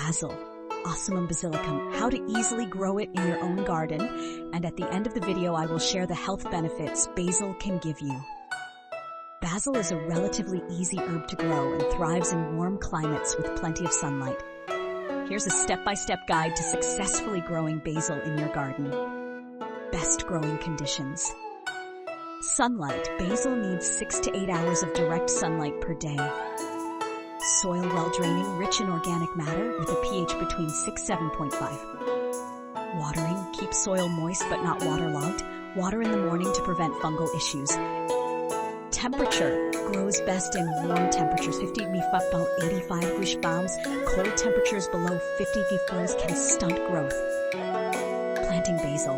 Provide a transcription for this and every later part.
basil, Ocimum basilicum, how to easily grow it in your own garden, and at the end of the video I will share the health benefits basil can give you. Basil is a relatively easy herb to grow and thrives in warm climates with plenty of sunlight. Here's a step-by-step guide to successfully growing basil in your garden. Best growing conditions. Sunlight. Basil needs 6 to 8 hours of direct sunlight per day. Soil well draining, rich in organic matter with a pH between 6-7.5. Watering. Keep soil moist but not waterlogged. Water in the morning to prevent fungal issues. Temperature. Grows best in warm temperatures, 50 about 85 degrees Fahrenheit. Cold temperatures below 50 degrees can stunt growth. Planting basil.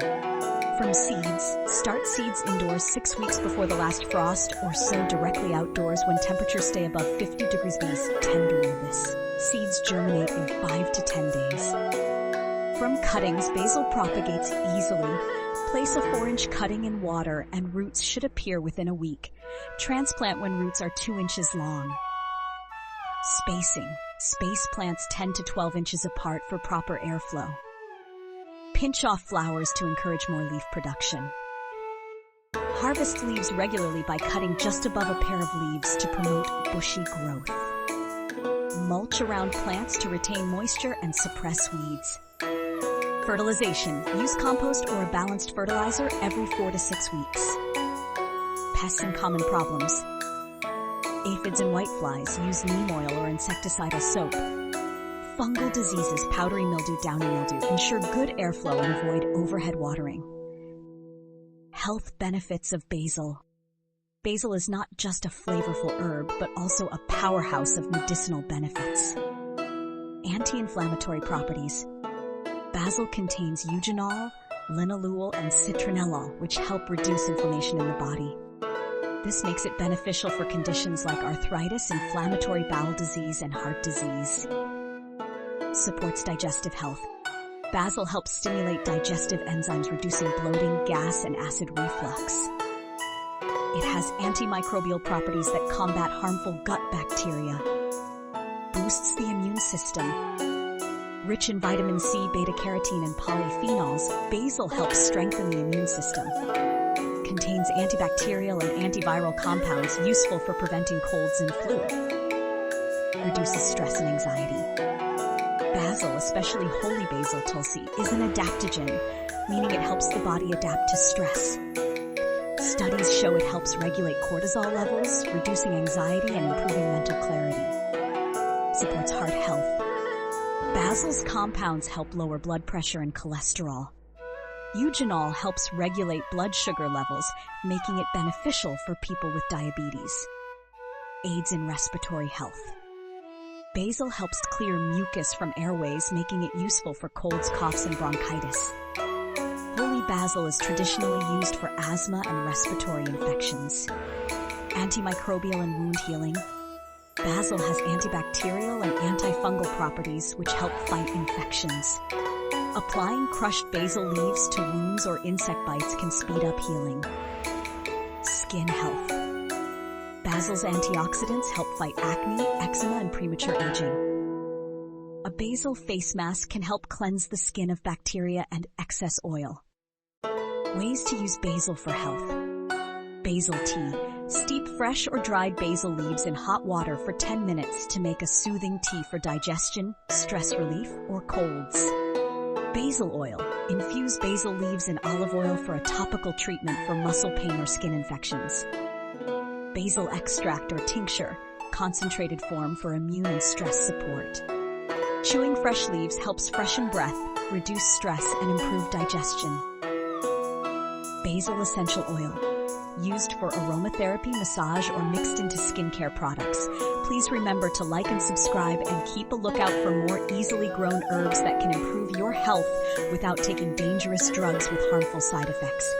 From seeds, start seeds indoors 6 weeks before the last frost or sow directly outdoors when temperatures stay above 50 degrees B. Tend to this. Seeds germinate in 5 to 10 days. From cuttings, basil propagates easily. Place a 4-inch cutting in water and roots should appear within a week. Transplant when roots are 2 inches long. Spacing. Space plants 10 to 12 inches apart for proper airflow. Pinch off flowers to encourage more leaf production. Harvest leaves regularly by cutting just above a pair of leaves to promote bushy growth. Mulch around plants to retain moisture and suppress weeds. Fertilization. Use compost or a balanced fertilizer every 4 to 6 weeks. Pests and common problems. Aphids and whiteflies. Use neem oil or insecticidal soap. Fungal diseases, powdery mildew, downy mildew. Ensure good airflow and avoid overhead watering. Health benefits of basil. Basil is not just a flavorful herb, but also a powerhouse of medicinal benefits. Anti-inflammatory properties. Basil contains eugenol, linalool, and citronellol, which help reduce inflammation in the body. This makes it beneficial for conditions like arthritis, inflammatory bowel disease, and heart disease. Supports digestive health. Basil helps stimulate digestive enzymes, reducing bloating, gas, and acid reflux. It has antimicrobial properties that combat harmful gut bacteria. Boosts the immune system. Rich in vitamin C, beta-carotene, and polyphenols, basil helps strengthen the immune system. Contains antibacterial and antiviral compounds useful for preventing colds and flu. Reduces stress and anxiety. Basil, especially holy basil Tulsi, is an adaptogen, meaning it helps the body adapt to stress. Studies show it helps regulate cortisol levels, reducing anxiety and improving mental clarity. Supports heart health. Basil's compounds help lower blood pressure and cholesterol. Eugenol helps regulate blood sugar levels, making it beneficial for people with diabetes. Aids in respiratory health. Basil helps clear mucus from airways, making it useful for colds, coughs, and bronchitis. Holy basil is traditionally used for asthma and respiratory infections. Antimicrobial and wound healing. Basil has antibacterial and antifungal properties which help fight infections. Applying crushed basil leaves to wounds or insect bites can speed up healing. Skin health. Basil's antioxidants help fight acne, eczema, and premature aging. A basil face mask can help cleanse the skin of bacteria and excess oil. Ways to use basil for health. Basil tea. Steep fresh or dried basil leaves in hot water for 10 minutes to make a soothing tea for digestion, stress relief, or colds. Basil oil. Infuse basil leaves in olive oil for a topical treatment for muscle pain or skin infections. Basil extract or tincture, concentrated form for immune and stress support. Chewing fresh leaves helps freshen breath, reduce stress, and improve digestion. Basil essential oil, used for aromatherapy, massage, or mixed into skincare products. Please remember to like and subscribe and keep a lookout for more easily grown herbs that can improve your health without taking dangerous drugs with harmful side effects.